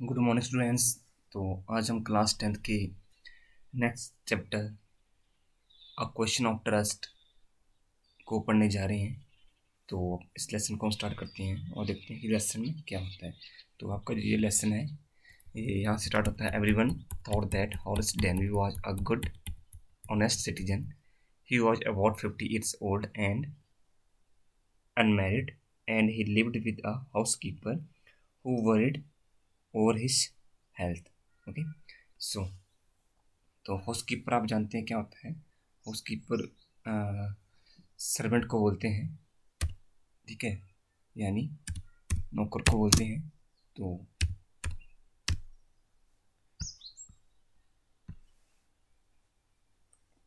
Good morning students. तो आज हम क्लास 10th के next chapter a question of trust को पढ़ने जा रहे हैं। तो इस लेसन को हम स्टार्ट करते हैं और देखते हैं कि लेसन में क्या होता है। तो आपका जो ये लेसन है ये यहाँ से स्टार्ट होता है। Everyone thought that Horace Danby was a good honest citizen. He was about 50 years old and unmarried, and he lived with a housekeeper who worried over his health. Okay, so तो housekeeper आप जानते हैं क्या होता है। Housekeeper servant को बोलते हैं, ठीक है, यानी नौकर को बोलते हैं। तो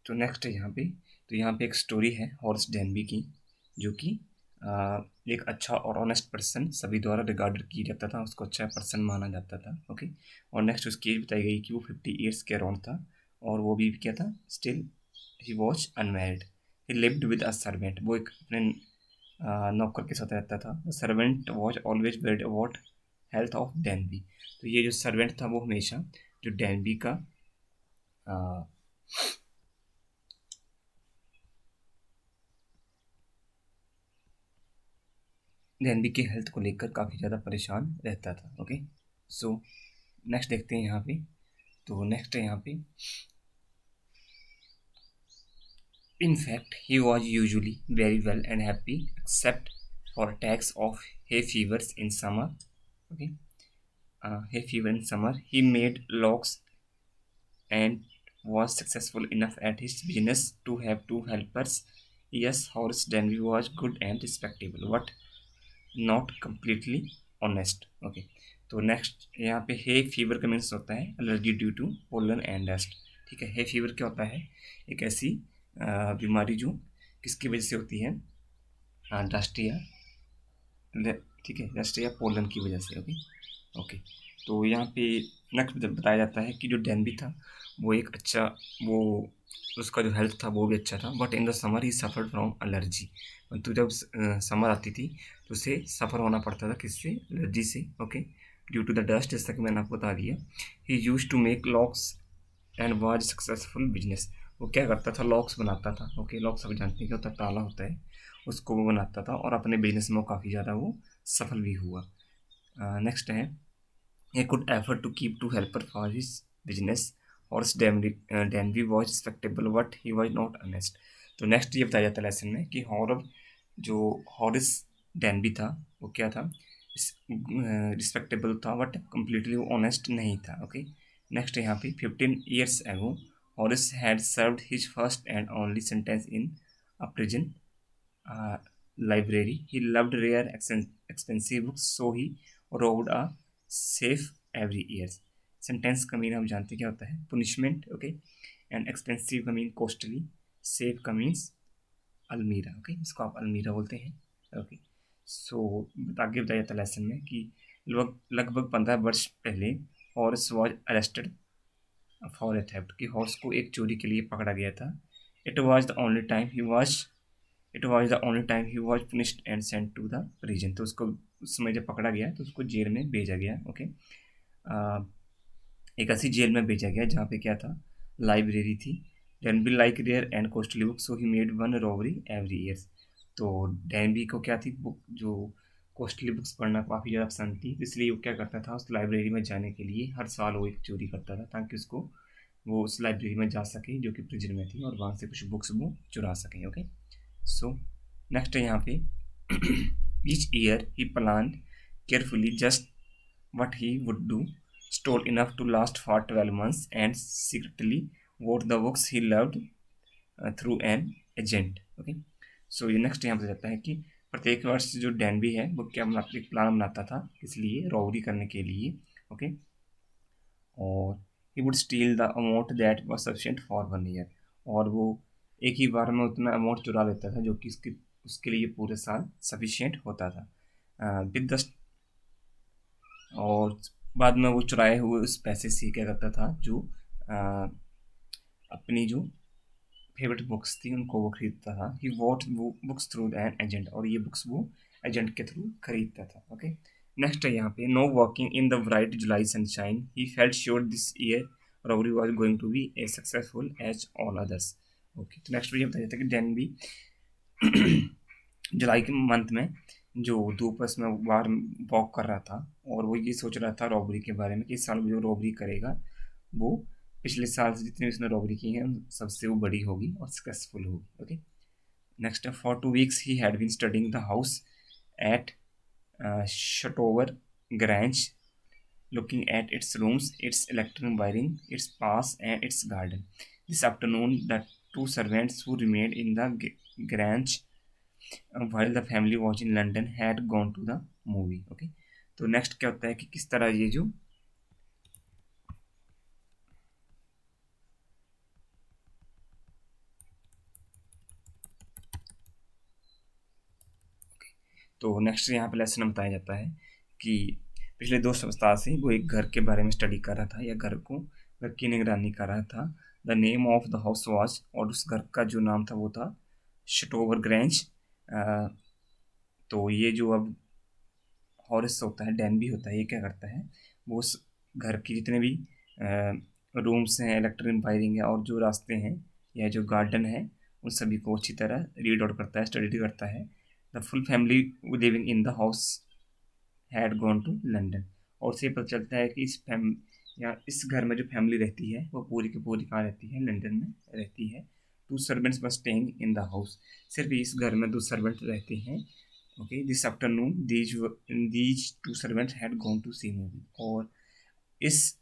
नेक्स्ट है यहाँ पे। तो यहाँ पे एक स्टोरी है हॉरेस डेनबी की, जो कि एक अच्छा और ऑनेस्ट पर्सन सभी द्वारा रिगार्डेड किया जाता था, उसको अच्छा पर्सन माना जाता था। ओके, और नेक्स्ट उसकी एज बताई गई कि वो 50 years के अराउंड था, और वो भी क्या था, still he was unmarried. He lived with a servant, वो एक अपने नौकर के साथ रहता था। Servant was always varied about health of Denby. तो ये जो सर्वेंट था वो हमेशा जो डेनबी का डेनबी की हेल्थ को लेकर काफ़ी ज़्यादा परेशान रहता था। ओके, सो नेक्स्ट देखते हैं यहाँ पे। तो नेक्स्ट है यहाँ पे, in fact he was usually very well and happy except for attacks of hay fevers in summer. Okay, hay fever in summer. He made logs and was successful enough at his business to have two helpers. Yes, Horace Denby was good and respectable, but not completely honest. Okay, तो next यहाँ पे hay fever का means होता है allergy due to pollen and dust. ठीक है, hay fever क्या होता है, एक ऐसी बीमारी जो किसकी वजह से होती है, डस्ट या ठीक है, डस्ट या पोलन की वजह से। ओके ओके, तो यहाँ पे नेक्स्ट बताया जाता है कि जो डेनबी था वो एक अच्छा, वो उसका जो हेल्थ था वो भी अच्छा था, but in the summer he suffered from allergy. तो जब समर आती थी तो उसे सफ़र होना पड़ता था, किससे, एलर्जी से। Okay, due to the dust, जैसा कि मैंने आपको बता दिया। He used to make locks and was successful business. वो क्या करता था, लॉक्स बनाता था। ओके, लॉक्स आप जानते हैं क्या होता है, ताला होता है, उसको वो बनाता था, और अपने बिजनेस में वो काफ़ी ज़्यादा वो सफल भी हुआ। नेक्स्ट है, he could afford to keep two helpers for his business. Horace Denby was respectable but he was not honest. तो नेक्स्ट ये बताया जाता है लेसन में कि जो हॉरिस डेनबी था वो क्या था, रिस्पेक्टेबल था बट कम्प्लीटली वो ऑनेस्ट नहीं था। ओके, नेक्स्ट यहाँ पे 15 years ago हॉरिस had served his first and only sentence in a prison library. He loved rare, expensive books, so he robbed a safe every year. Sentence का mean हम जानते क्या होता है, पुनिशमेंट। ओके, एंड एक्सपेंसिव का mean costly, safe का means अलमीरा। Okay, इसको आप अलमीरा बोलते हैं। ओके, सो आगे बताया जाता लेसन में कि लगभग 15 वर्ष पहले Horace was arrested for a theft, कि हॉर्स को एक चोरी के लिए पकड़ा गया था। It was the only time he was it was the only time he was punished and sent to the prison. तो उसको उस समय जब पकड़ा गया तो उसको जेल में भेजा गया। ओके, एक ऐसी जेल में भेजा गया जहाँ पे क्या था, लाइब्रेरी थी। Denby like rare and costly book, so he made one robbery every year. तो डेनबी को क्या थी, बुक जो कॉस्टली बुक्स पढ़ना काफ़ी ज़्यादा पसंद थी, तो इसलिए वो क्या करता था, उस लाइब्रेरी में जाने के लिए हर साल वो एक चोरी करता था, ताकि उसको वो उस लाइब्रेरी में जा सके जो कि प्रिजन में थी, और वहाँ से कुछ बुक्स वो चुरा सकें। ओके, सो नेक्स्ट है यहाँ पे each year he planned carefully just what he would do, stole enough to last for 12 months, and secretly bought the books he loved through an agent. Okay, सो ये next यहाँ पे जाता है कि प्रत्येक वर्ष जो डेनबी है वो क्या बनाता, एक प्लान बनाता था, इसलिए रॉबरी करने के लिए। ओके, और he would steel the amount that was sufficient for 1 year, और वो एक ही बार में उतना अमाउंट चुरा लेता था जो कि उसके लिए पूरे साल सफिशिएंट होता था। विद द और बाद में वो चुराए हुए उस पैसे से क्या करता था, जो अपनी जो फेवरेट बुक्स थी उनको वो खरीदता था। ही वॉट वो बुक्स थ्रू एन एजेंट, और ये बुक्स वो एजेंट के थ्रू खरीदता था। ओके, नेक्स्ट है यहाँ पे, no walking in the bright July sunshine, he felt sure this year robbery was going to be a successful as all others. Okay, तो नेक्स्ट ये बताया जाता है कि डैन भी जुलाई के मंथ में जो दोपहर में बाहर वॉक कर रहा था और वो ये सोच रहा था रॉबरी के बारे में कि इस साल वो जो रॉबरी करेगा वो पिछले साल से जितनी उसने रॉबरी की है उन सबसे वो बड़ी होगी और सक्सेसफुल होगी। ओके, नेक्स्ट है, for 2 weeks he had been studying the house at Shotover Grange, looking at its rooms, its electric wiring, its paths, and its garden. This afternoon, the two servants who remained in the grange while the family was in London had gone to the movie. Okay, तो next क्या होता है कि किस तरह ये जो तो नेक्स्ट यहाँ पे लेसन में बताया जाता है कि पिछले 2 सप्ताह से वो एक घर के बारे में स्टडी कर रहा था या घर की निगरानी कर रहा था। The name of the house was, और उस घर का जो नाम था वो था शटोवर ग्रैंज। तो ये जो अब हॉरिस होता है, डैन भी होता है, ये क्या करता है, वो उस घर की जितने भी रूम्स हैं, इलेक्ट्रिक वायरिंग है और जो रास्ते हैं या जो गार्डन है उन सभी को अच्छी तरह रीड आउट करता है, स्टडी करता है। The full family living in the house had gone to London, और से पता चलता है कि इस घर में जो फैमिली रहती है वो पूरी की पूरी कहाँ रहती है, लंदन में रहती है। 2 servants were staying in the house, सिर्फ इस घर में 2 सर्वेंट रहते हैं। Okay, this afternoon these 2 servants had gone to see movie, और इस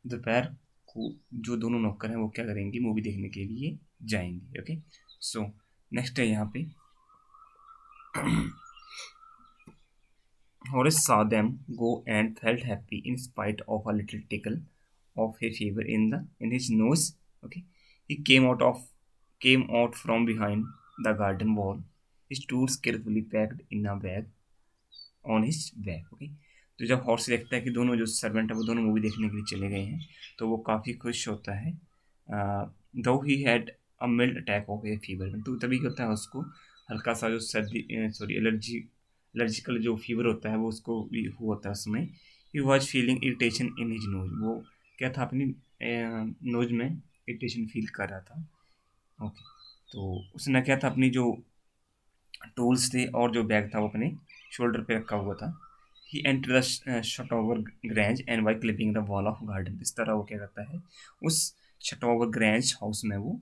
दोपहर को जो दोनों नौकर हैं वो क्या करेंगे, मूवी देखने के लिए जाएंगे। ओके, सो नेक्स्ट है यहाँ पे, Horace saw them go and felt happy in spite of a little tickle of a fever in his nose. Okay, he came out from behind the garden wall, his tools carefully packed in a bag on his back. Okay, तो जब horse देखता है कि दोनों जो servant है वो दोनों मूवी देखने के लिए चले गए हैं तो वो काफ़ी खुश होता है। दो he had a mild attack of a fever, तो तभी क्या होता है उसको हल्का सा जो एलर्जिकल जो फीवर होता है वो उसको भी हुआ होता है उसमें। He was feeling irritation in his nose, वो क्या था, अपनी नोज में इरिटेशन फील कर रहा था। ओके, तो उसने क्या था, अपनी जो टूल्स थे और जो बैग था वो अपने शोल्डर पे रखा हुआ था। He enter the Shotover Grange and by clipping the wall of garden, इस तरह वो क्या करता है, उस शटोवर ग्रैंज हाउस में वो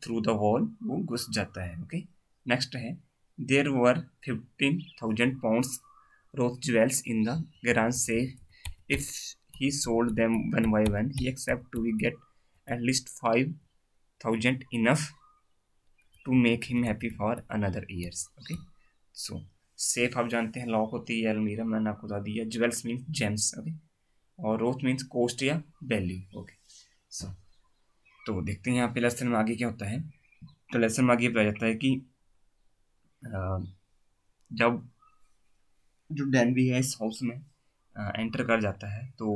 थ्रू द वॉल वो घुस जाता है। ओके, नेक्स्ट है, there were 15,000 pounds worth jewels in the grange safe, if he sold them one by one he expect to get at least 5,000 enough to make him happy for another years. Okay, so safe आप जानते हैं lock होती है अलमीरा, मैंने आपको बता दिया। Jewels means James. ओके, और रोथ मीन्स कोस्ट या वैल्यू। ओके, सो तो देखते हैं यहाँ पे लेसन में आगे क्या होता है। तो लेसन में आगे बताया जाता है कि जब जो डैनवी है इस हाउस में एंटर कर जाता है तो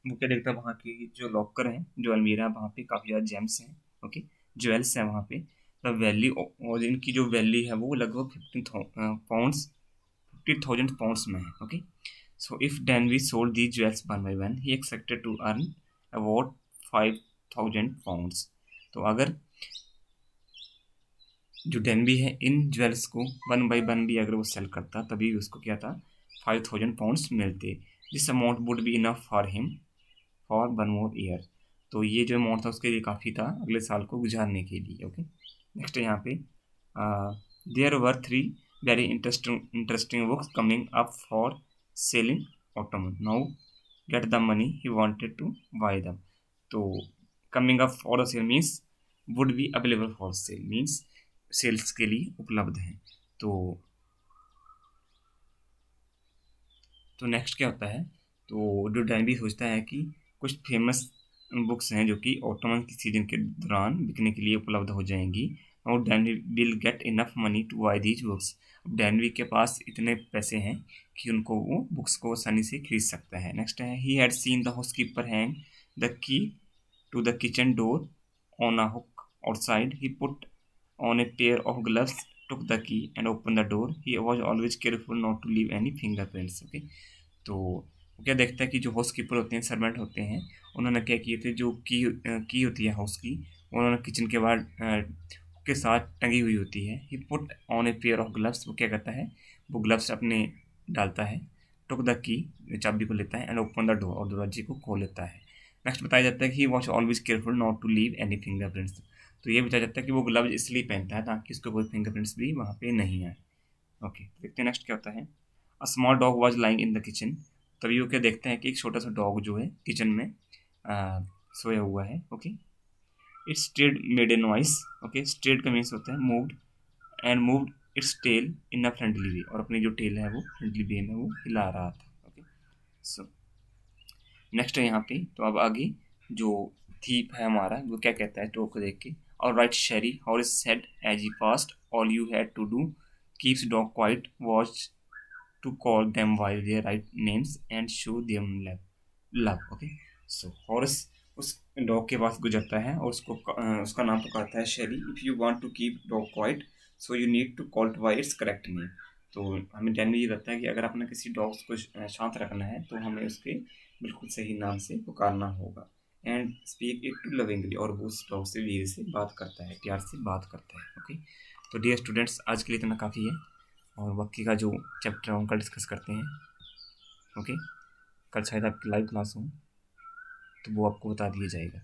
वो क्या देखता है, वहाँ की जो लॉकर हैं, जो अलमीरा है, वहाँ पे काफ़ी ज़्यादा जेम्स हैं। ओके, ज्वेल्स हैं वहाँ पे। द वैल्यू, और इनकी जो वैल्यू है वो लगभग 50,000 pounds में है। Okay, so if Danby sold the jewels one by one he expected to earn about 5,000 pounds। तो अगर जो डैनवी है इन ज्वेल्स को वन बाई वन भी अगर वो सेल करता तभी उसको क्या था, 5,000 pounds मिलते। This amount would be enough for him for one more year, तो ये जो अमाउंट था उसके लिए काफ़ी था अगले साल को गुजारने के लिए। ओके, नेक्स्ट है यहाँ पे, there were 3 very interesting books coming up for sale in autumn, now get the money he wanted to buy them. तो coming up for sale means would be available for sale, means sales के लिए उपलब्ध हैं। तो next क्या होता है, तो जो डैनवी सोचता है कि कुछ फेमस बुक्स हैं जो कि ऑटोमन की सीजन के दौरान बिकने के लिए उपलब्ध हो जाएंगी, और Danby will get enough money to buy these books. अब डैनवी के पास इतने पैसे हैं कि उनको वो बुक्स को आसानी से खरीद सकता है। नेक्स्ट है, he had seen the housekeeper hang the key to the kitchen door on a hook outside, he put on a pair of gloves took the key and opened the door. He was always careful not to leave any fingerprints. Okay, तो वो क्या देखता है कि जो house keeper होते हैं, servant होते हैं, उन्होंने क्या किए थे, जो की होती है हाउस की, उन्होंने किचन के बाहर के साथ टंगी हुई होती है. He put on a pair of gloves. वो क्या करता है, वो ग्लव्स अपने डालता है. टुक द की, चाबी को लेता है, एंड ओपन द डोर, और दरवाजे को खोल लेता है. नेक्स्ट बताया जाता है कि he was always careful not to leave any fingerprints. तो ये बताया जाता है कि वो ग्लव्स इसलिए पहनता है ताकि उसको कोई फिंगरप्रिंट्स भी वहाँ पे नहीं आए. ओके, देखते हैं नेक्स्ट क्या होता है. A small dog was lying in the kitchen. तभी वो क्या देखते हैं कि एक छोटा सा डॉग जो है किचन में सोया हुआ है. Okay, it stirred made a noise. Okay, stirred का मीन्स होता है moved, and moved its tail in a friendly way, और अपनी जो टेल है वो फ्रेंडली वे में वो हिला रहा था. ओके, सो नेक्स्ट है यहाँ पे. तो अब आगे जो थीप है हमारा, वो क्या कहता है डॉग को देख के. और right Sherry how is said as he passed, all you had to do keeps dog quiet watch to call them by their right names and show them love. Okay, so Horace उस dog के पास गुजरता है और उसको उसका नाम पुकारता है Sherry. If you want to keep dog quiet so you need to call it by its correct name. तो हमें ध्यान में ये रहता है कि अगर अपने किसी डॉग को शांत रखना है तो हमें उसके बिल्कुल सही नाम से पुकारना होगा. And speak it to lovingly, और वो उस डॉग से धीरे से बात करता है, प्यार से बात करता है. ओके, तो डियर स्टूडेंट्स, आज के लिए इतना काफ़ी है, और बाकी का जो चैप्टर है उनका डिस्कस करते हैं. ओके, कल शायद आपकी लाइव क्लास हो तो वो आपको बता दिया जाएगा.